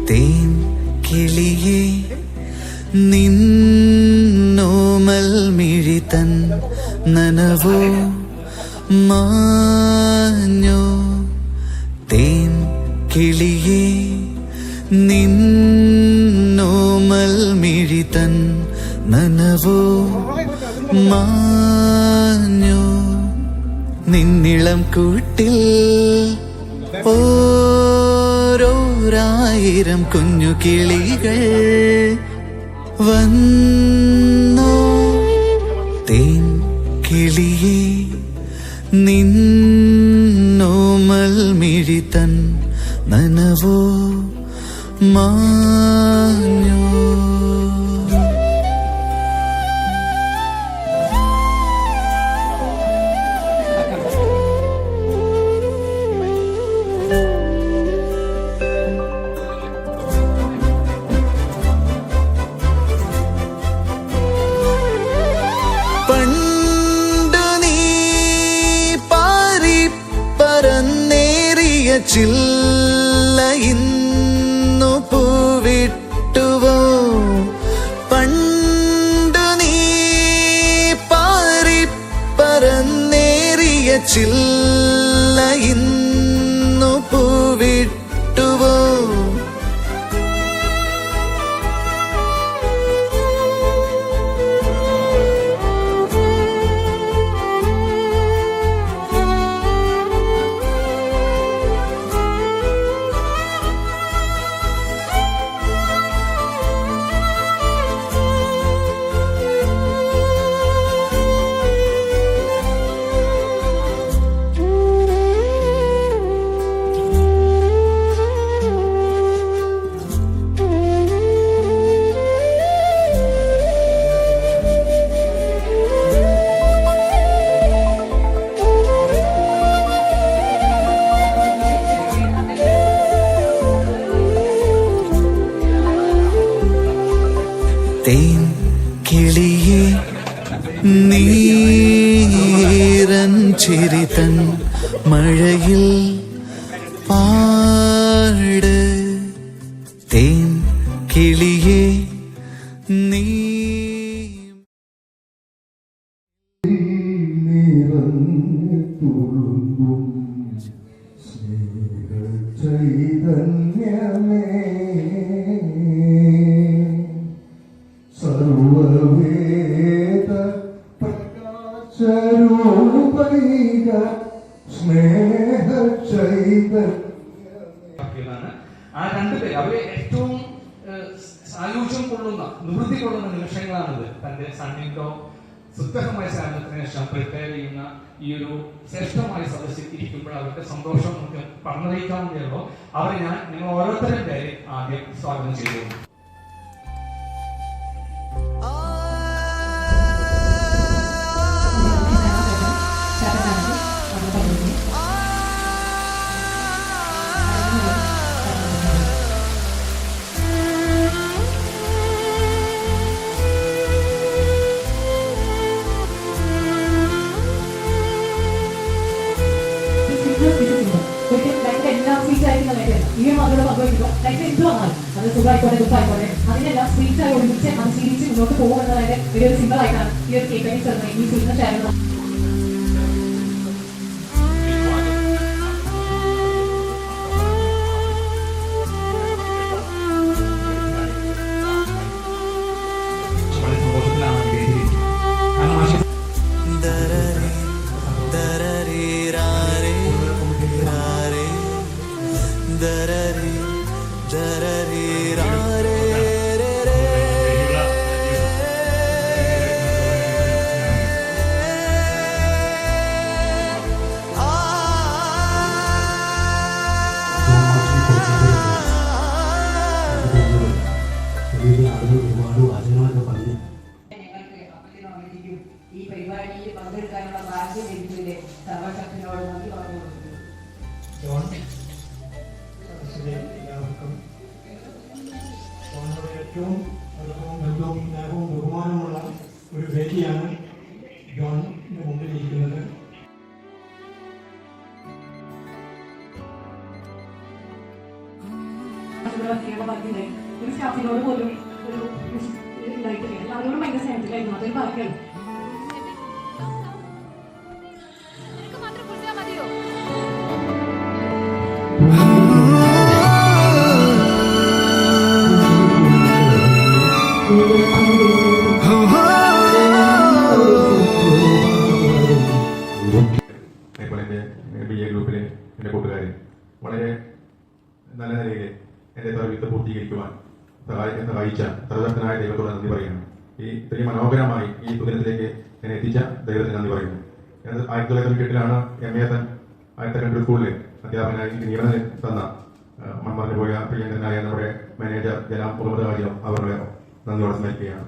തേൻ കിളിയേ നിന്നോമൽ മിഴി തൻ നനവോ മാഞ്ഞോ. തേൻ കിളിയേ നിന്നോമൽ മിഴി തൻ നനവോ മാഞ്ഞോ. നിന്നിളം കൂട്ടിൽ ഓരോരായിരം കുഞ്ഞു കിളികൾ വന്നോ. തേൻ കിളിയേ നിന്നോമൽ മിഴി തൻ നനവോ മാഞ്ഞോ. ചില്ല ഇന്നു പൂവിട്ടുവോ. പണ്ടു നീ പാറി പറന്നേറിയ ചില്ല ഇന്നു പൂവിട്ടുവോ. തേൻ കിളിയേ നീരൻ ചിരി തൻ മഴയിൽ പാട്. തേൻ കിളിയേ നീ ചൈതന്യമേ സർവവേദ പ്രകാശരൂപൈക സ്നേഹ ചൈതന്യമേ. ആ രണ്ടുപേര് അവര് ഏറ്റവും സായുജ്യം കൊള്ളുന്ന നിവൃത്തി കൊള്ളുന്ന നിമിഷങ്ങളാണിത്. തന്റെ സണ്ണിധോ സുഗ്രഹമായ സേവനത്തിന് ശേഷം പ്രിപ്പയർ ചെയ്യുന്ന ഈ ഒരു ശ്രേഷ്ഠമായ സദസ്സിൽ ഇരിക്കുമ്പോൾ അവരുടെ സന്തോഷം നമുക്ക് പറഞ്ഞറിയിക്കാവുന്നതേയുള്ളൂ. അവരെ ഞാൻ നിങ്ങൾ ഓരോരുത്തരും പേരെ ആദ്യം സ്വാഗതം ചെയ്തു. ഈ മകളെ പങ്കുവയ്ക്കുക എന്ത് വന്നാലും അത് സുഖമായിക്കോട്ടെ ദുഃഖമായിക്കോട്ടെ അതിനെല്ലാം സ്ട്രീറ്റായി ഒരുമിച്ച് അത് സ്വീകരിച്ച് മുന്നോട്ട് പോകുമെന്നതിന്റെ ഒരു സിമ്പിൾ ആയിട്ടാണ് ഈ ഒരു കേക്ക് കട്ടിംഗ് സെറമണി ഈ ചെയ്യുന്ന ചാനൽ. ഈ പരിപാടിയിൽ പങ്കെടുക്കാനുള്ള ഭാഗ്യം ലഭിച്ചതിന്റെ സർവശക്തനോട് നന്ദി പറഞ്ഞു ഏറ്റവും ബന്ധവും സ്നേഹവും ബഹുമാനമുള്ള ഒരു വേദിയാണ് ജോണിന്റെ മുമ്പിലിരിക്കുന്നത്. കൂടെ വർക്ക് ചെയ്യാനുള്ള ഭാഗ്യമുണ്ടായി. ഒരു സ്റ്റാഫിനോട് പോലും ഒരു ഉണ്ടായിട്ടില്ല. എല്ലാവരോടും ഭയങ്കര സ്നേഹത്തിലായിരുന്നു. അതൊരു ഭാഗ്യമാണ്. അതേപോലെ എൻ്റെ BA ഗ്രൂപ്പിലെ എൻ്റെ കൂട്ടുകാരെ വളരെ നല്ല നിലയിൽ എൻ്റെ സർവീസ് പൂർത്തീകരിക്കുവാൻ സഹായിച്ച സർവശക്തനായ ദൈവത്തോട് നന്ദി പറയുന്നു. ഈ ഇത്രയും മനോഹരമായി ഈ സുദിനത്തിലേക്ക് എന്നെ എത്തിച്ച ദൈവത്തിന് നന്ദി പറയുന്നു. ഞാൻ 1998 MASN ഹയർ സെക്കൻഡറി സ്കൂളിൽ അധ്യാപകനായി നിയമനം തന്ന മൺമറഞ്ഞു പോയ പ്രിയങ്കരനായ നമ്മുടെ മാനേജർ ജനാബ് മുഹമ്മദ് ഹാജിയോ അവരുടെ നന്ദിയോടെ സ്മരിക്കുകയാണ്.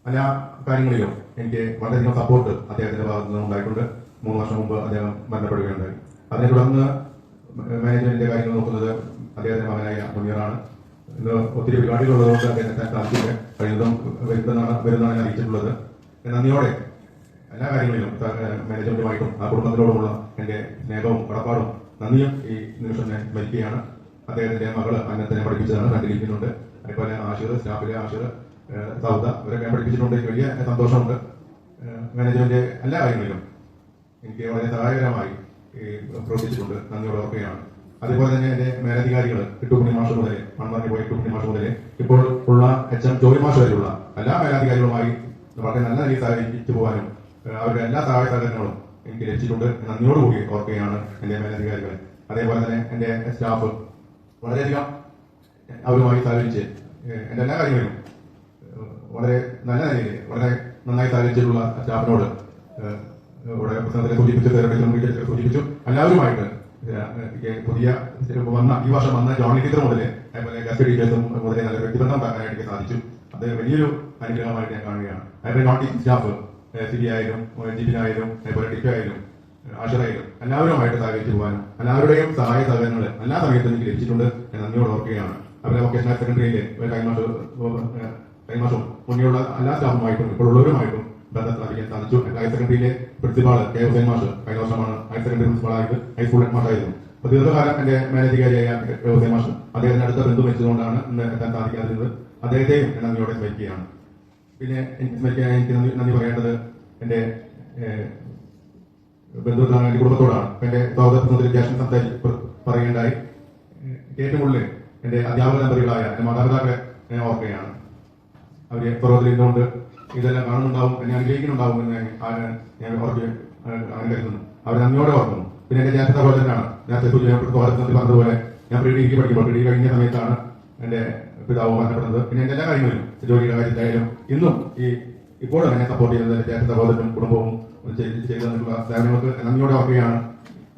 എല്ലാ കാര്യങ്ങളിലും എനിക്ക് വളരെയധികം സപ്പോർട്ട് അദ്ദേഹത്തിന്റെ ഭാഗത്തു നിന്ന് ഉണ്ടായിട്ടുണ്ട്. 3 വർഷം മുമ്പ് അദ്ദേഹം മരണപ്പെടുകയുണ്ടായി. അതിനെ തുടർന്ന് മാനേജ്മെന്റിന്റെ കാര്യങ്ങൾ നോക്കുന്നത് അദ്ദേഹത്തിന്റെ മകനായ മുനീറാണ്. ഇന്ന് ഒത്തിരി പരിപാടികളുള്ളതുകൊണ്ട് അദ്ദേഹത്തെ സാധിച്ചില്ല, കഴിയുന്നതും വരുന്നതാണ് ഞാൻ അറിയിച്ചിട്ടുള്ളത്. നന്ദിയോടെ എല്ലാ കാര്യങ്ങളിലും മാനേജ്മെന്റുമായിട്ടും ആ കുടുംബത്തിനോടുമുള്ള എൻ്റെ സ്നേഹവും കടപ്പാടും നന്ദിയും ഈ നിമിഷം ഞാൻ സ്മരിക്കുകയാണ്. അദ്ദേഹത്തിന്റെ മകള് അന്നത്തിനെ പഠിപ്പിച്ചതാണ്, കണ്ടിരിക്കുന്നുണ്ട്. അതേപോലെ ആഷിർ, സ്റ്റാഫിലെ ആഷിർ, സൗദ ഇവരൊക്കെ പഠിപ്പിച്ചിട്ടുണ്ട്. എനിക്ക് വലിയ സന്തോഷമുണ്ട്. മാനേജ്മെന്റ് എല്ലാ കാര്യങ്ങളിലും എനിക്ക് വളരെ സഹായകരമായി പ്രവർത്തിച്ചിട്ടുണ്ട്. നന്ദിയോടെ ഓർക്കുകയാണ്. അതേപോലെ തന്നെ എന്റെ മേലധികാരികൾ കിട്ടുപുണി മാഷ് മുതൽ മൺമറഞ്ഞു പോയ കിട്ടുപുണി മാഷ് മുതൽ ഇപ്പോൾ ഉള്ള HM ജോലി മാഷ് വരെയുള്ള എല്ലാ മേലധികാരികളുമായി വളരെ നല്ല നിലയിൽ സഹകരിച്ചു പോകാനും അവരുടെ എല്ലാ സഹായ സഹകരണങ്ങളും എനിക്ക് ലഭിച്ചിട്ടുണ്ട്. നന്ദിയോടുകൂടി ഓർക്കുകയാണ് എന്റെ മേലധികാരികളെ. അതേപോലെ തന്നെ എന്റെ സ്റ്റാഫ് വളരെയധികം അവരുമായി സഹകരിച്ച് എന്റെ എല്ലാ കാര്യങ്ങളിലും വളരെ നല്ല നിലയിൽ വളരെ നന്നായി സഹകരിച്ചിട്ടുള്ള സ്റ്റാഫിനോട് ഇവിടെ പ്രശ്നത്തിനെ സൂചിപ്പിച്ചു എല്ലാവരുമായിട്ട് പുതിയ ഈ വർഷം വന്ന ജോണി ടീച്ചർ മുതൽ അതുപോലെ ഗസ്റ്റ് ടീച്ചേഴ്സും മുതലേ നല്ല വ്യക്തിബന്ധം ഉണ്ടാക്കാനായിട്ട് സാധിച്ചു. അത് വലിയൊരു അനുഗ്രഹമായിട്ട് ഞാൻ കാണുകയാണ്. അതുപോലെ നോൺ ടീച്ചിങ് സ്റ്റാഫ് CB ആയാലും ജിബിനായാലും അതുപോലെ ടിറ്റോ ആയാലും ആഷറായാലും എല്ലാവരുമായിട്ട് സഹകരിച്ചു പോകാനും എല്ലാവരുടെയും സഹായ സഹകരണങ്ങൾ എല്ലാ സമയത്തും എനിക്ക് ലഭിച്ചിട്ടുണ്ട്. ഞാൻ നന്ദിയോട് ഓർക്കുകയാണ്. അവരെ വൊക്കേഷണൽ ഹയർ സെക്കൻഡറിയിലെ കൈമാഷവും മുന്നേയുള്ള എല്ലാ സ്റ്റാഫുമായിട്ടും ഇപ്പോൾ ഉള്ളവരുമായിട്ടും ബന്ധം സ്ഥാപിക്കാൻ സാധിച്ചു. ഹയർ സെക്കൻഡറിയിലെ പ്രിൻസിപ്പാൾ K. ഹുസൈൻ മാഷ് കഴിഞ്ഞ വർഷമാണ് ഹയർ സെക്കൻഡറി പ്രിൻസിപ്പാളായത്, ഹൈസ്കൂൾ ഹെഡ് മാഷായിരുന്നു. അപ്പോൾ ദീർഘകാലം എന്റെ മേലധികാരിയായ K. ഹുസൈൻ മാഷ് അദ്ദേഹത്തിന് അടുത്ത ബന്ധു വെച്ചതുകൊണ്ടാണ് ഇന്ന് എത്താൻ സാധിക്കാതിരുന്നത്. അദ്ദേഹത്തെയും ഞാൻ നന്ദിയോടെ സ്മരിക്കുകയാണ്. പിന്നെ എനിക്ക് നന്ദി പറയേണ്ടത് എന്റെ ബന്ധുക്കളാണ്, എന്റെ കുടുംബത്തോടാണ്. എന്റെ സഹോദരത്തിൽ ജാഷൻ പറയുകയുണ്ടായി. ഏറ്റവും കൂടുതൽ എന്റെ അധ്യാപക ദമ്പതികളായ എന്റെ മാതാപിതാക്കളെ ഞാൻ ഓർക്കുകയാണ്. അവര് പുറത്തിരുന്നുകൊണ്ട് ഇതെല്ലാം കാണുന്നുണ്ടാവും, എന്നെ അനുഗ്രഹിക്കുന്നുണ്ടാവും എന്ന് ഞാൻ ഓർക്കുക അങ്ങനെ കരുതുന്നു. അവർ നന്ദിയോടെ ഓർക്കുന്നു. പിന്നെ എന്റെ ജ്യേഷ്ഠ സഹോദരനാണ്, നേരത്തെ സഹോദരത്തിൽ പറഞ്ഞതുപോലെ ഞാൻ ഡിഗ്രി പഠിക്കുമ്പോൾ ഡിഗ്രി കഴിഞ്ഞ സമയത്താണ് എന്റെ പിതാവ് മരണപ്പെടുന്നത്. പിന്നെ എന്റെ എല്ലാ കാര്യങ്ങളിലും ജോലിയുടെ കാര്യത്തിലായാലും ഇന്നും ഇപ്പോഴും എന്നെ സപ്പോർട്ട് ചെയ്യുന്നത് എന്റെ ജ്യേഷ്ഠ സഹോദരനും കുടുംബവും ചെയ്തു തന്നിട്ടുള്ള സേവനങ്ങൾക്ക് നന്ദിയോടെ ഓർക്കുകയാണ്.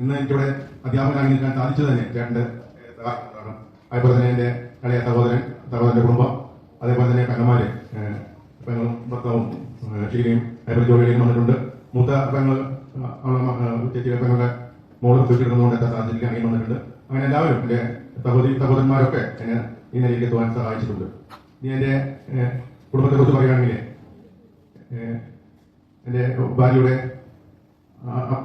ഇന്ന് എനിക്കിവിടെ അധ്യാപകനായി നിൽക്കാൻ സാധിച്ചത് തന്നെ ചേട്ടന്റെ സഹായമാണ്. അതേപോലെ തന്നെ എന്റെ ഇളയ സഹോദരന്റെ കുടുംബം, അതേപോലെ തന്നെ പെങ്ങന്മാര് പെങ്ങളും ഭർത്താവും ഷീലയും അതേപോലെ ജോലിയിലേക്ക് വന്നിട്ടുണ്ട്. മൂത്ത പെങ്ങൾ ചേച്ചിയുടെ പെങ്ങളുടെ മോള് തീർച്ചയായിട്ടും എത്താൻ സാധിച്ചില്ല, അങ്ങനെ വന്നിട്ടുണ്ട്. അങ്ങനെ എല്ലാവരും എന്റെ സഹോദരന്മാരൊക്കെ എന്നെ ഈ നിലയിലേക്ക് എത്തുവാൻ സഹായിച്ചിട്ടുണ്ട്. ഇനി എന്റെ കുടുംബത്തെ കുറിച്ച് പറയുകയാണെങ്കിൽ എന്റെ ഭാര്യയുടെ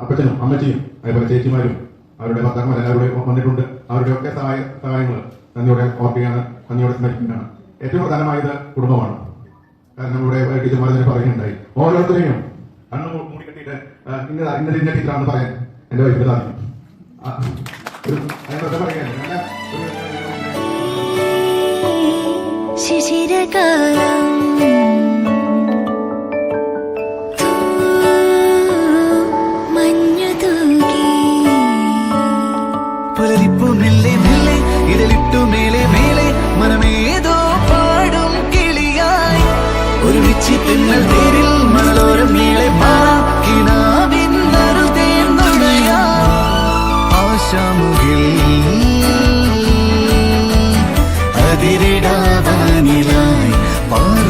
അപ്പച്ചനും അമ്മച്ചിയും അതേപോലെ ചേച്ചിമാരും അവരുടെ ഭർത്താക്കന്മാർ എല്ലാവരും വന്നിട്ടുണ്ട്. അവരുടെയൊക്കെ സഹായങ്ങൾ നന്ദിയോടെ ഓർക്കുകയാണ്, നന്ദിയോടെ സ്മരിക്കുകയാണ്. ഏറ്റവും പ്രധാനമായത് കുടുംബമാണ്. കാരണം ഇവിടെ ടീച്ചർമാർ തന്നെ പറയുന്നുണ്ടായി, ഓരോരുത്തരെയും കണ്ണു മൂടി കെട്ടിയിട്ട് ഇന്ന ടീച്ചറാണെന്ന് പറയാൻ എന്റെ വൈഫ് സാധിക്കും. ശിശിരകാലം മഞ്ഞു തൂകി പുലരിപ്പു മെല്ലെ മെല്ലെ ഇതളിട്ടു മേലെ മേലെ മനമേതോ പാടും കിളിയായി ഒരുമിച്ച് പിന്നൽ തേരിൽ മണലോരം മേലെ കിനാവിൻ നറു തേർന്നുടയാ ആശാമുകിൽ അതിരിടാവാനിലായി പാറ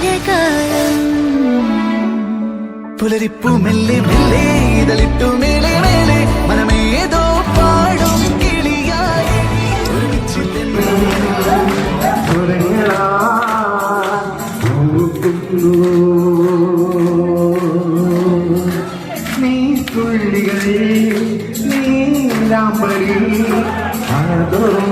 ചിരകാലം പുലരിപ്പൂ മെല്ലെ മെല്ലെ ഇതളിട്ടു മേലെ മേലെ മനമേതോ പാടും കിളിയായി ഒരുമിച്ച് നീ തുള്ളികളിൽ നീലാമ്പലിൽ ആദരം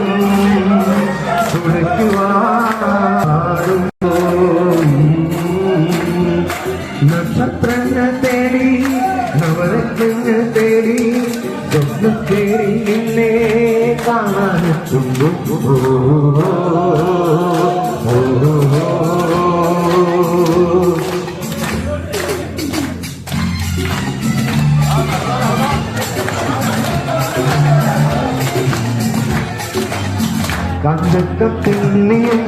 നക്ഷത്രങ്ങൾ തേടി നവരത്നങ്ങൾ തേടി സ്വപ്നം തേടി നിന്നെ കാണാനെത്തുന്നു കണ്ടത്തിൽ പിന്നിയും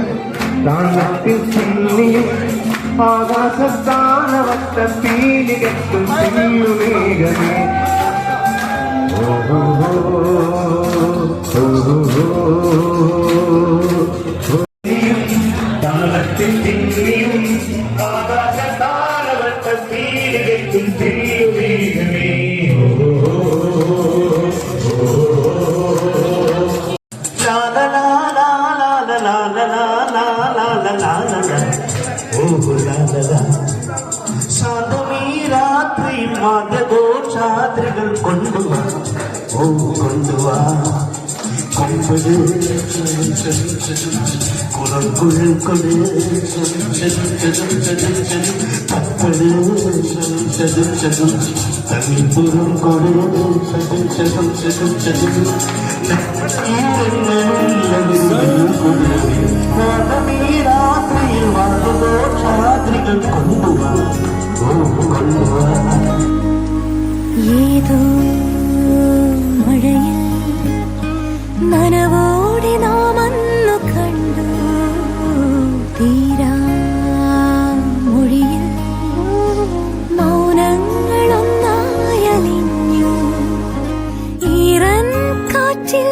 താളത്തിൽ പിന്നിയും ആകാശത്താനവട്ട പീലികത്തും തീരുമേഘമേ താളത്തിൽ പിന്നിയും ആകാശത്താനവട്ട പീലികത്തും തീരുമേഘമേ ശാന്തമീ രാത്രി മതഘോഷാദ്രികൾ കൊണ്ടുവാ ഓ കൊണ്ടുവാ കൊമ്പത് കുളക്കുഴൽ കൊട് തപ്പത് തമിഴ്പുറം കൊട് രാത്രിയിൽ മതഘോഷാദ്രികൾ കൊണ്ടുവാ ഓ കൊണ്ടുവാ ഏതോ മഴയിൽ നനവോടെ നാം അന്നു കണ്ടു തീരാ മൊഴിയിൽ മൗനങ്ങളൊന്നായലിഞ്ഞു ഈറൻ കാറ്റിൽ